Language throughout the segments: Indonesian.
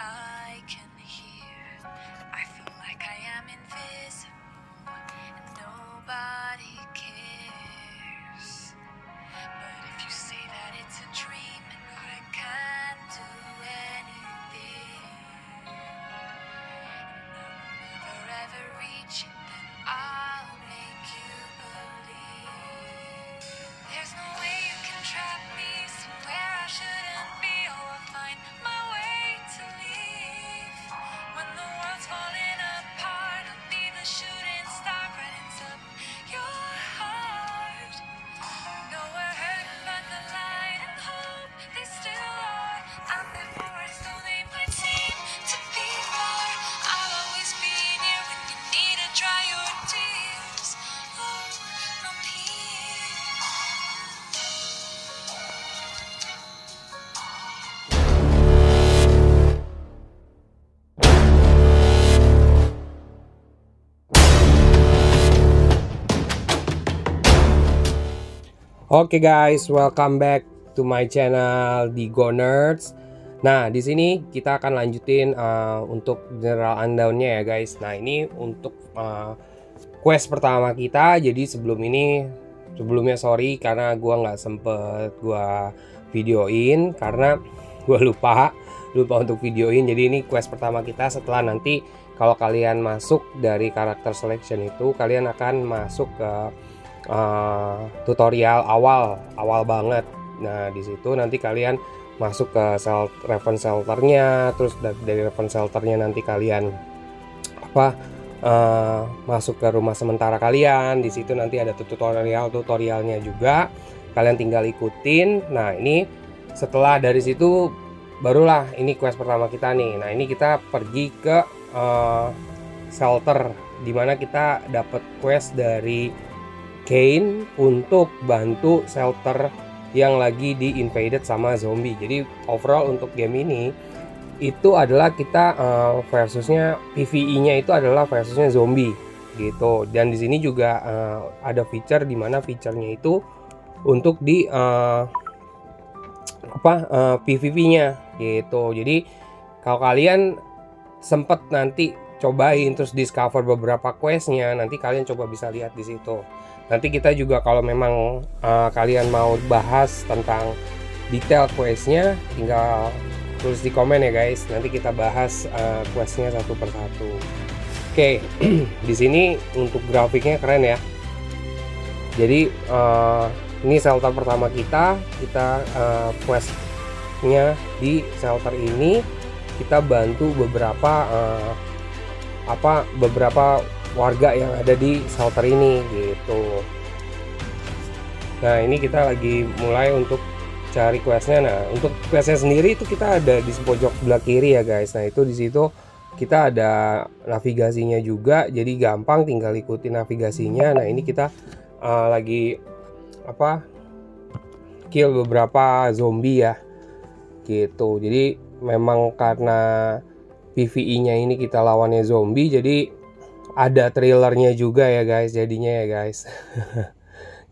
I can hear. I feel like I am invisible and nobody cares. But if you say that it's a dream and I can't do anything, and I will never ever reach it, then I'll make you believe. There's no way you can trap me somewhere I shouldn't be. Oh, I'll find my way to leave. When the world's falling apart, I'll be the shooting star right inside your heart. No, we're hurting, but the light and hope, they still are. I'm there for us, though they might seem to be far. I'll always be near when you need to dry your tears. Oh, I'm here. Oke guys, welcome back to my channel di Go Nerds. Nah, di sini kita akan lanjutin untuk general unknown-nya ya guys. Nah, ini untuk quest pertama kita. Jadi sebelumnya sorry karena gua nggak sempet gua videoin karena gua lupa untuk videoin. Jadi ini quest pertama kita. Setelah nanti kalau kalian masuk dari karakter selection itu, kalian akan masuk ke tutorial awal banget. Nah, di situ nanti kalian masuk ke Raven Shelter-nya, terus dari Raven Shelter-nya nanti kalian masuk ke rumah sementara kalian. Di situ nanti ada tutorialnya juga. Kalian tinggal ikutin. Nah, ini setelah dari situ barulah ini quest pertama kita nih. Nah, ini kita pergi ke shelter dimana kita dapat quest dari Kane untuk bantu shelter yang lagi di invaded sama zombie. Jadi overall untuk game ini itu adalah kita versusnya PvE-nya itu adalah versusnya zombie gitu. Dan di sini juga ada feature di mana feature-nya itu untuk di PvP-nya gitu. Jadi kalau kalian sempet nanti cobain terus discover beberapa questnya, nanti kalian coba bisa lihat di situ. Nanti kita juga kalau memang kalian mau bahas tentang detail questnya, tinggal tulis di komen ya guys. Nanti kita bahas questnya satu persatu. Oke, di sini untuk grafiknya keren ya. Jadi ini shelter pertama kita questnya di shelter ini kita bantu beberapa warga yang ada di shelter ini gitu. Nah, ini kita lagi mulai untuk cari questnya. Nah, untuk questnya sendiri itu kita ada di pojok sebelah kiri ya guys. Nah, itu di situ kita ada navigasinya juga, jadi gampang tinggal ikutin navigasinya. Nah, ini kita lagi kill beberapa zombie ya gitu. Jadi memang karena PvE-nya ini kita lawannya zombie, jadi ada trailernya juga ya guys, jadinya ya guys.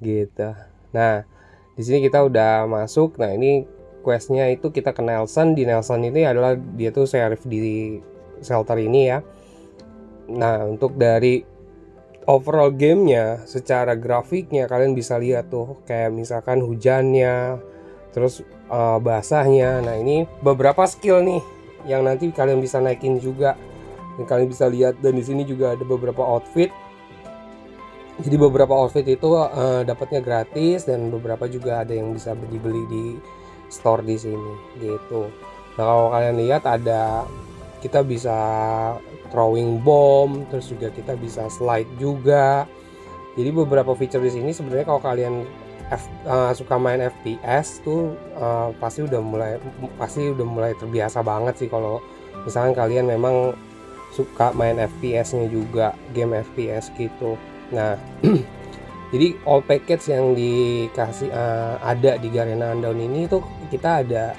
Gitu. Nah, di sini kita udah masuk. Nah, ini questnya itu kita ke Nelson. Di Nelson ini adalah dia tuh sheriff di shelter ini ya. Nah, untuk dari overall gamenya, secara grafiknya kalian bisa lihat tuh kayak misalkan hujannya, terus basahnya. Nah, ini beberapa skill nih yang nanti kalian bisa naikin juga. Yang kalian bisa lihat, dan di sini juga ada beberapa outfit. Jadi beberapa outfit itu dapatnya gratis, dan beberapa juga ada yang bisa dibeli di store di sini gitu. Nah, kalau kalian lihat kita bisa throwing bomb, terus juga kita bisa slide juga. Jadi beberapa feature di sini sebenarnya kalau kalian suka main FPS tuh pasti udah mulai terbiasa banget sih kalau misalkan kalian memang suka main FPS-nya juga, game FPS gitu. Nah, jadi all package yang dikasih ada di Garena Undawn ini tuh kita ada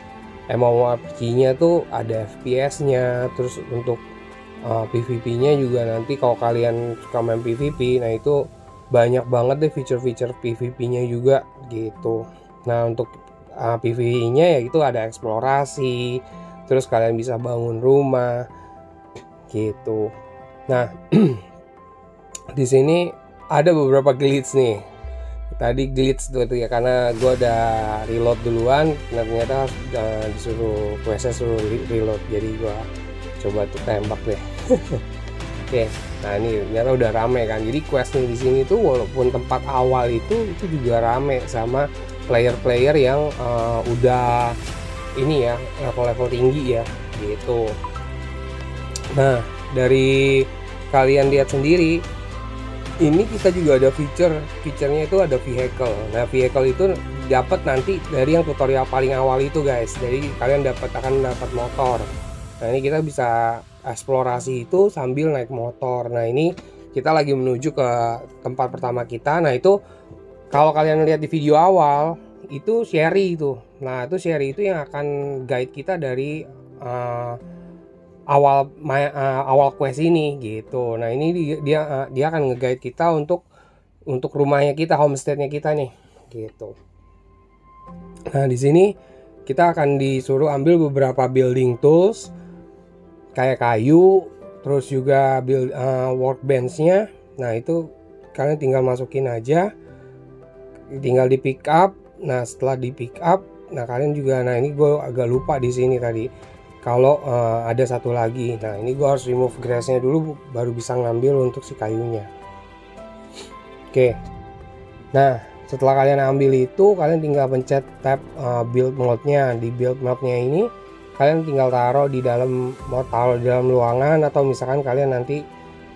MMORPG-nya tuh ada FPS-nya, terus untuk PvP-nya juga nanti kalau kalian suka main PvP, nah itu banyak banget deh feature-feature PvP-nya juga gitu. Nah, untuk PvE-nya ya itu ada eksplorasi, terus kalian bisa bangun rumah gitu. Nah, di sini ada beberapa glitch nih. Tadi glitch tuh ya, karena gue udah reload duluan, nah ternyata disuruh questnya suruh reload, jadi gue coba tuh tembak deh. Oke, nah ini ternyata udah rame kan. Jadi questnya di sini tuh walaupun tempat awal itu juga rame sama player-player yang udah ini ya, level-level tinggi ya gitu. Nah, dari kalian lihat sendiri, ini kita juga ada fiturnya itu ada vehicle. Nah, vehicle itu dapat nanti dari yang tutorial paling awal itu guys. Jadi kalian akan dapat motor. Nah, ini kita bisa eksplorasi itu sambil naik motor. Nah, ini kita lagi menuju ke tempat pertama kita. Nah, itu kalau kalian lihat di video awal itu Sherry itu. Nah, itu Sherry itu yang akan guide kita dari awal quest ini gitu. Nah, ini dia akan nge-guide kita untuk rumahnya kita, homesteadnya kita nih gitu. Nah, di sini kita akan disuruh ambil beberapa building tools kayak kayu, terus juga build workbench-nya. Nah, itu kalian tinggal masukin aja, tinggal di pick up. Nah, setelah di pick up, nah kalian juga, nah ini gue agak lupa di sini tadi kalau ada satu lagi. Nah, ini gue harus remove grass-nya dulu baru bisa ngambil untuk si kayunya. Oke. Nah, setelah kalian ambil itu, kalian tinggal pencet tab build mode-nya. Di build mode-nya ini kalian tinggal taruh di dalam ruangan, atau misalkan kalian nanti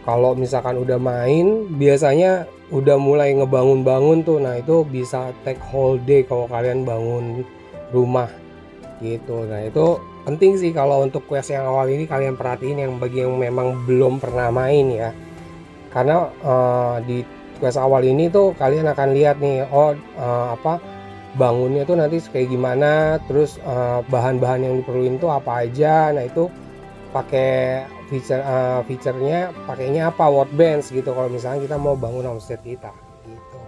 kalau misalkan udah main biasanya udah mulai ngebangun-bangun tuh. Nah, itu bisa take whole day kalau kalian bangun rumah gitu. Nah, itu penting sih kalau untuk quest yang awal ini kalian perhatiin, yang bagi yang memang belum pernah main ya, karena di quest awal ini tuh kalian akan lihat nih bangunnya tuh nanti kayak gimana, terus bahan-bahan yang diperluin tuh apa aja. Nah, itu pakai fiturnya pakainya apa, workbench gitu kalau misalnya kita mau bangun homestead kita gitu.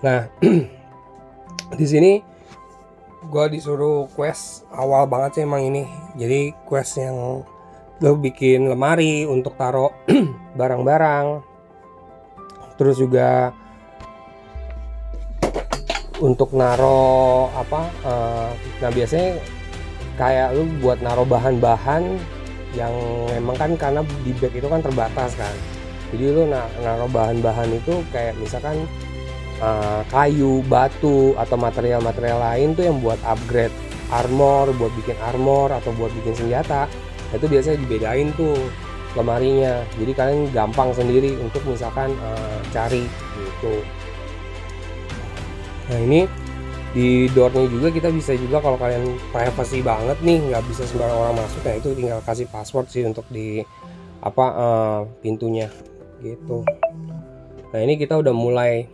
Nah, di sini gue disuruh quest awal banget sih emang ini. Jadi quest yang lo bikin lemari untuk taruh barang-barang, terus juga untuk naro nah biasanya kayak lu buat naro bahan-bahan yang memang kan, karena di bag itu kan terbatas kan, jadi lu naro bahan-bahan itu kayak misalkan kayu, batu, atau material-material lain tuh yang buat upgrade armor, buat bikin armor atau buat bikin senjata. Nah, itu biasanya dibedain tuh lemarinya, jadi kalian gampang sendiri untuk misalkan cari gitu. Nah, ini di door-nya juga kita bisa juga, kalau kalian privacy banget nih, nggak bisa sembarang orang masuk, nah itu tinggal kasih password sih untuk di pintunya gitu. Nah, ini kita udah mulai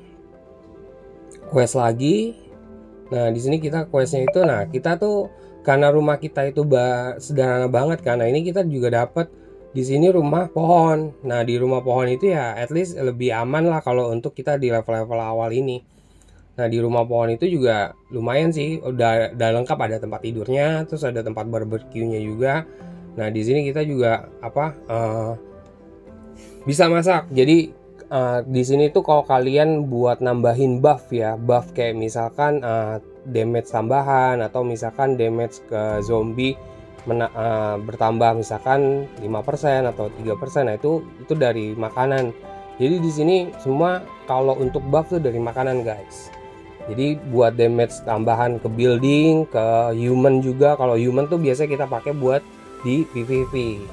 quest lagi. Nah, di sini kita questnya itu, nah kita tuh karena rumah kita itu sederhana banget kan. Nah, ini kita juga dapat di sini rumah pohon. Nah, di rumah pohon itu ya at least lebih aman lah kalau untuk kita di level-level awal ini. Nah, di rumah pohon itu juga lumayan sih, udah lengkap, ada tempat tidurnya, terus ada tempat barbeque-nya juga. Nah, di sini kita juga bisa masak. Jadi di sini tuh kalau kalian buat nambahin buff ya, buff kayak misalkan damage tambahan, atau misalkan damage ke zombie bertambah misalkan 5% atau 3%, nah itu dari makanan. Jadi di sini semua kalau untuk buff tuh dari makanan guys. Jadi buat damage tambahan ke building, ke human juga. Kalau human tuh biasanya kita pakai buat di PvP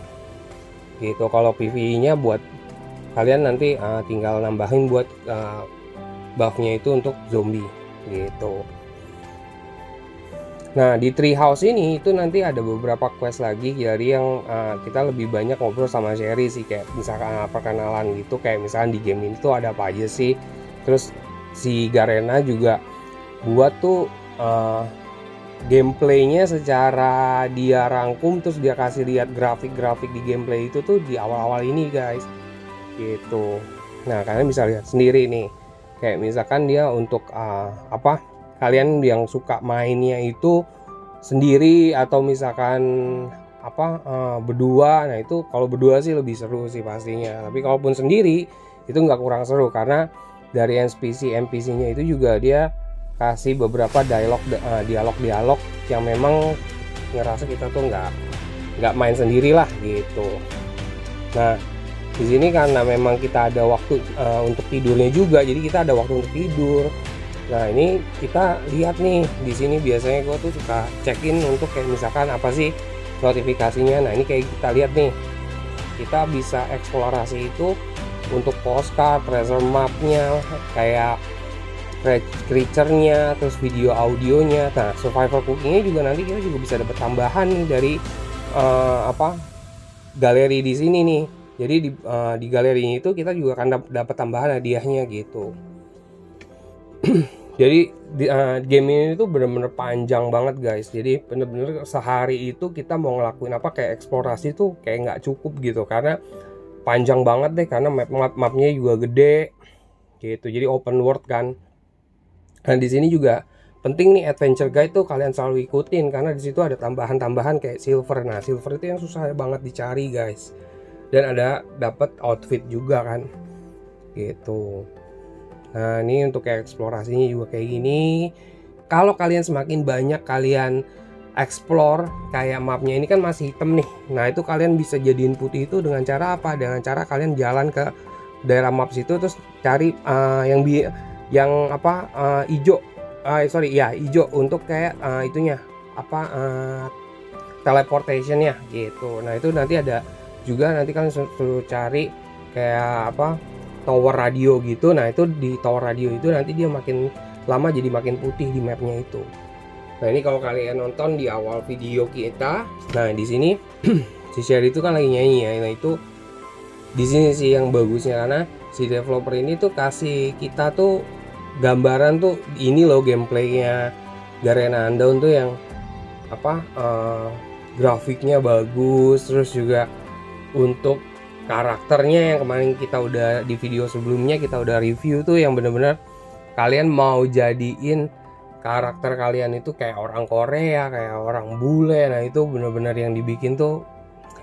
gitu. Kalau PvE-nya buat kalian nanti tinggal nambahin buat buffnya itu untuk zombie gitu. Nah, di treehouse ini itu nanti ada beberapa quest lagi dari yang kita lebih banyak ngobrol sama Sherry sih, kayak misalkan perkenalan gitu, kayak misalkan di game ini tuh ada apa aja sih. Terus si Garena juga buat tuh gameplaynya secara dia rangkum, terus dia kasih lihat grafik-grafik di gameplay itu tuh di awal-awal ini guys gitu. Nah, kalian bisa lihat sendiri nih, kayak misalkan dia untuk kalian yang suka mainnya itu sendiri atau misalkan berdua. Nah itu kalau berdua sih lebih seru sih pastinya, tapi kalaupun sendiri itu nggak kurang seru, karena dari NPC-nya itu juga dia kasih beberapa dialog yang memang ngerasa kita tuh nggak main sendiri lah gitu. Nah di sini karena memang kita ada waktu untuk tidurnya juga, jadi kita ada waktu untuk tidur. Nah ini kita lihat nih, di sini biasanya gue tuh suka check-in untuk kayak misalkan apa sih notifikasinya. Nah ini kayak kita lihat nih, kita bisa eksplorasi itu untuk postcard, treasure mapnya, kayak creature-nya, terus video audionya. Nah survival cookingnya juga nanti kita juga bisa dapat tambahan nih dari galeri di sini nih. Jadi di galerinya itu kita juga akan dapat tambahan hadiahnya gitu. Jadi game ini tuh bener-bener panjang banget guys. Jadi bener-bener sehari itu kita mau ngelakuin kayak eksplorasi tuh kayak nggak cukup gitu, karena panjang banget deh, karena mapnya juga gede gitu. Jadi open world kan. Nah di sini juga penting nih, adventure guide tuh kalian selalu ikutin, karena di situ ada tambahan-tambahan kayak silver. Nah silver itu yang susah banget dicari guys, dan ada dapat outfit juga kan gitu. Nah ini untuk kayak eksplorasinya juga kayak gini. Kalau kalian semakin banyak kalian explore, kayak mapnya ini kan masih hitam nih, nah itu kalian bisa jadiin putih itu dengan cara apa? Dengan cara kalian jalan ke daerah map situ, terus cari hijau hijau untuk kayak itunya teleportationnya gitu. Nah itu nanti ada juga, nanti kalian suruh cari kayak tower radio gitu. Nah itu di tower radio itu nanti dia makin lama jadi makin putih di mapnya itu. Nah ini kalau kalian nonton di awal video kita, nah di sini si Sherry itu kan lagi nyanyi ya. Nah itu di sini sih yang bagusnya, karena si developer ini tuh kasih kita tuh gambaran tuh, ini loh gameplaynya Garena Undawn tuh yang grafiknya bagus, terus juga untuk karakternya yang kemarin kita udah di video sebelumnya kita udah review tuh, yang bener-bener kalian mau jadiin karakter kalian itu kayak orang Korea, kayak orang bule. Nah itu bener-bener yang dibikin tuh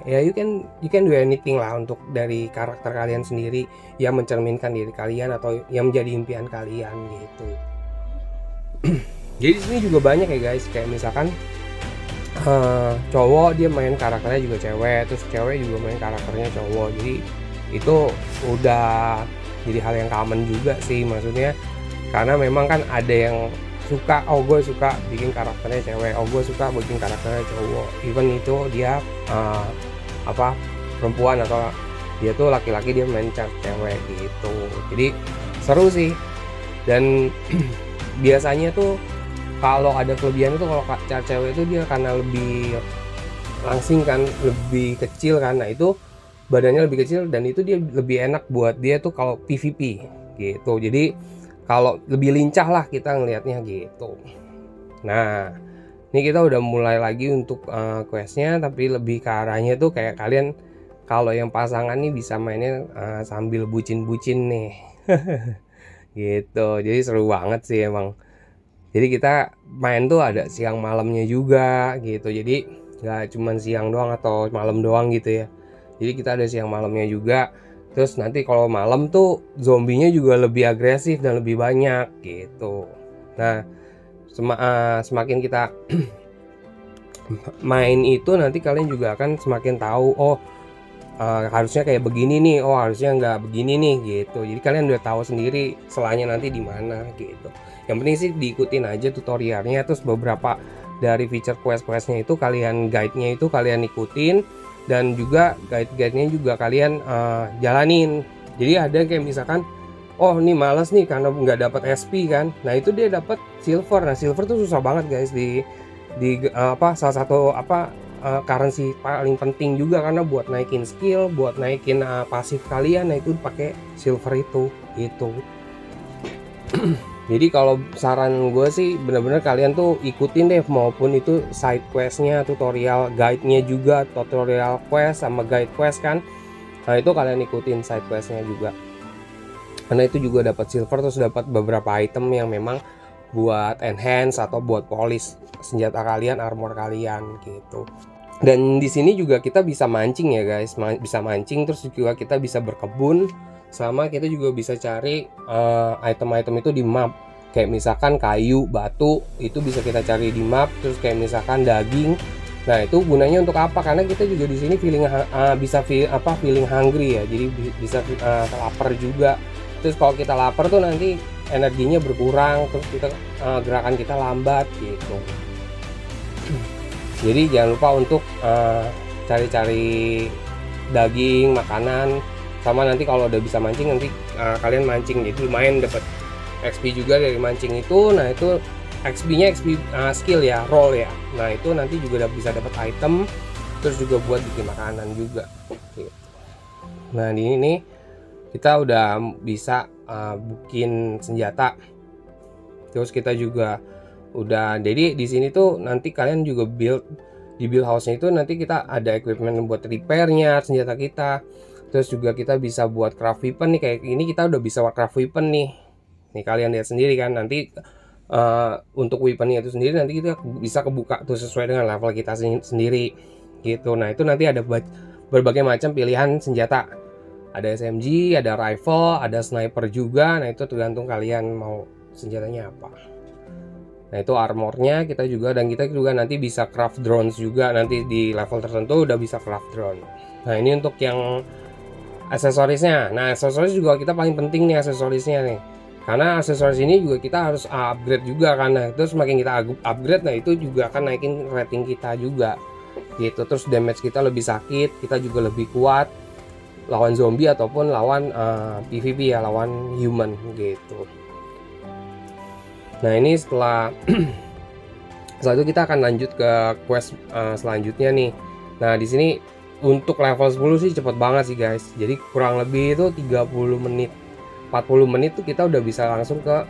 ya you can do anything lah untuk dari karakter kalian sendiri yang mencerminkan diri kalian atau yang menjadi impian kalian gitu. Jadi di sini juga banyak ya guys, kayak misalkan cowok dia main karakternya juga cewek, terus cewek juga main karakternya cowok. Jadi itu udah jadi hal yang common juga sih, maksudnya karena memang kan ada yang suka, gue suka bikin karakternya cewek, gue suka bikin karakternya cowok, even itu dia perempuan atau dia tuh laki-laki dia main cewek gitu. Jadi seru sih. Dan biasanya tuh kalau ada kelebihan itu, kalau cewek itu dia karena lebih langsing kan, lebih kecil kan, nah itu badannya lebih kecil dan itu dia lebih enak buat dia tuh kalau PvP gitu. Jadi kalau lebih lincah lah kita ngelihatnya gitu. Nah ini kita udah mulai lagi untuk questnya, tapi lebih ke arahnya tuh kayak kalian kalau yang pasangan nih bisa mainnya sambil bucin-bucin nih. Gitu. Jadi seru banget sih emang. Jadi kita main tuh ada siang malamnya juga gitu. Jadi nggak cuma siang doang atau malam doang gitu ya. Jadi kita ada siang malamnya juga. Terus nanti kalau malam tuh zombinya juga lebih agresif dan lebih banyak gitu. Nah semakin kita main itu nanti kalian juga akan semakin tahu, harusnya kayak begini nih, harusnya nggak begini nih gitu. Jadi kalian udah tahu sendiri selanya nanti di mana gitu. Yang penting sih diikutin aja tutorialnya, terus beberapa dari feature quest-questnya itu kalian guide-nya itu kalian ikutin, dan juga guide-guide-nya juga kalian jalanin. Jadi ada kayak misalkan ini males nih karena nggak dapat SP kan, nah itu dia dapat silver. Nah silver tuh susah banget guys di salah satu currency paling penting juga, karena buat naikin skill, buat naikin pasif kalian, nah itu pakai silver itu gitu. Jadi kalau saran gue sih bener-bener kalian tuh ikutin deh, maupun itu side questnya, tutorial guide-nya juga, tutorial quest sama guide quest kan, nah itu kalian ikutin side questnya juga, karena itu juga dapat silver, terus dapat beberapa item yang memang buat enhance atau buat polish senjata kalian, armor kalian gitu. Dan di sini juga kita bisa mancing ya guys, bisa mancing, terus juga kita bisa berkebun, sama kita juga bisa cari item-item itu di map. Kayak misalkan kayu, batu, itu bisa kita cari di map. Terus kayak misalkan daging. Nah itu gunanya untuk apa? Karena kita juga di sini feeling hungry ya, jadi bisa lapar juga. Terus kalau kita lapar tuh nanti energinya berkurang, terus kita gerakan kita lambat gitu. Jadi jangan lupa untuk cari-cari daging, makanan, sama nanti kalau udah bisa mancing nanti kalian mancing, jadi lumayan dapat XP juga dari mancing itu. Nah itu XP-nya XP skill ya, roll ya. Nah itu nanti juga bisa dapat item, terus juga buat bikin makanan juga. Gitu. Nah di ini nih kita udah bisa bikin senjata, terus kita juga udah, jadi di sini tuh nanti kalian juga di build house-nya itu nanti kita ada equipment buat repairnya senjata kita. Terus juga kita bisa buat craft weapon nih, kayak ini kita udah bisa craft weapon nih. Nih kalian lihat sendiri kan, nanti untuk weaponnya itu sendiri nanti kita bisa kebuka tuh sesuai dengan level kita sendiri gitu. Nah itu nanti ada berbagai macam pilihan senjata, ada SMG, ada rifle, ada sniper juga. Nah itu tergantung kalian mau senjatanya apa. Nah itu armornya kita juga, dan kita juga nanti bisa craft drones juga, nanti di level tertentu udah bisa craft drone. Nah ini untuk yang aksesorisnya. Nah aksesoris juga kita paling penting nih aksesorisnya nih, karena aksesoris ini juga kita harus upgrade juga karena itu semakin kita upgrade, nah itu juga akan naikin rating kita juga gitu. Terus damage kita lebih sakit, kita juga lebih kuat lawan zombie ataupun lawan PvP ya, lawan human gitu. Nah ini setelah itu kita akan lanjut ke quest selanjutnya nih. Nah di sini untuk level 10 sih cepet banget sih guys. Jadi kurang lebih itu 30 menit, 40 menit tuh kita udah bisa langsung ke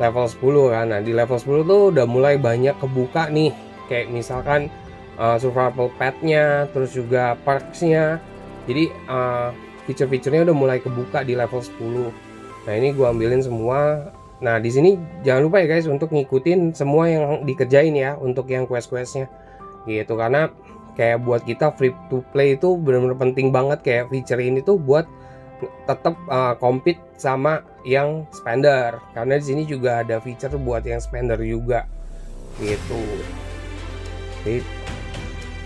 level 10 kan. Nah di level 10 tuh udah mulai banyak kebuka nih, kayak misalkan survival pet-nya, terus juga perks-nya. Jadi feature-featurenya udah mulai kebuka di level 10. Nah ini gua ambilin semua. Nah di sini jangan lupa ya guys untuk ngikutin semua yang dikerjain ya untuk yang quest-questnya gitu, karena kayak buat kita free to play itu benar-benar penting banget. Kayak feature ini tuh buat tetap compete sama yang spender, karena di sini juga ada feature buat yang spender juga gitu.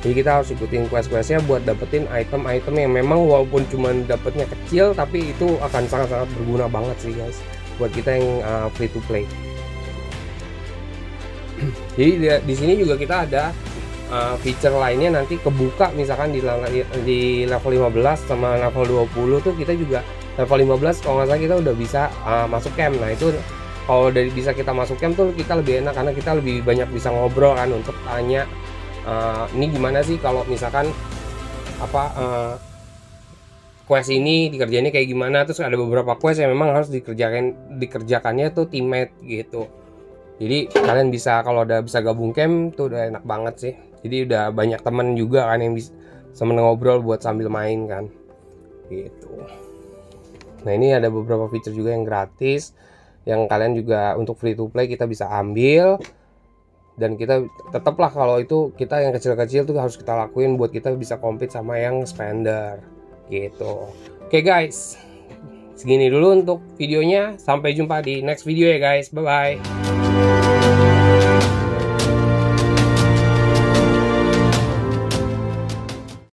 Jadi kita harus ikutin quest-questnya buat dapetin item-item yang memang walaupun cuma dapetnya kecil, tapi itu akan sangat-sangat berguna banget sih guys buat kita yang free to play. Jadi di sini juga kita ada feature lainnya nanti kebuka, misalkan di level 15 sama level 20 tuh kita juga level 15 kalau nggak salah kita udah bisa masuk camp. Nah itu kalau dari bisa kita masuk camp tuh kita lebih enak karena kita lebih banyak bisa ngobrol kan untuk tanya ini gimana sih kalau misalkan quest ini dikerjainnya kayak gimana. Terus ada beberapa quest yang memang harus dikerjakannya tuh teammate gitu. Jadi kalian bisa kalau udah bisa gabung camp tuh udah enak banget sih. Jadi udah banyak temen juga kan yang bisa ngobrol buat sambil main kan gitu. Nah ini ada beberapa feature juga yang gratis yang kalian juga untuk free to play kita bisa ambil. Dan kita tetaplah kalau itu kita yang kecil-kecil tuh harus kita lakuin buat kita bisa compete sama yang spender gitu. Oke guys, segini dulu untuk videonya. Sampai jumpa di next video ya guys. Bye bye.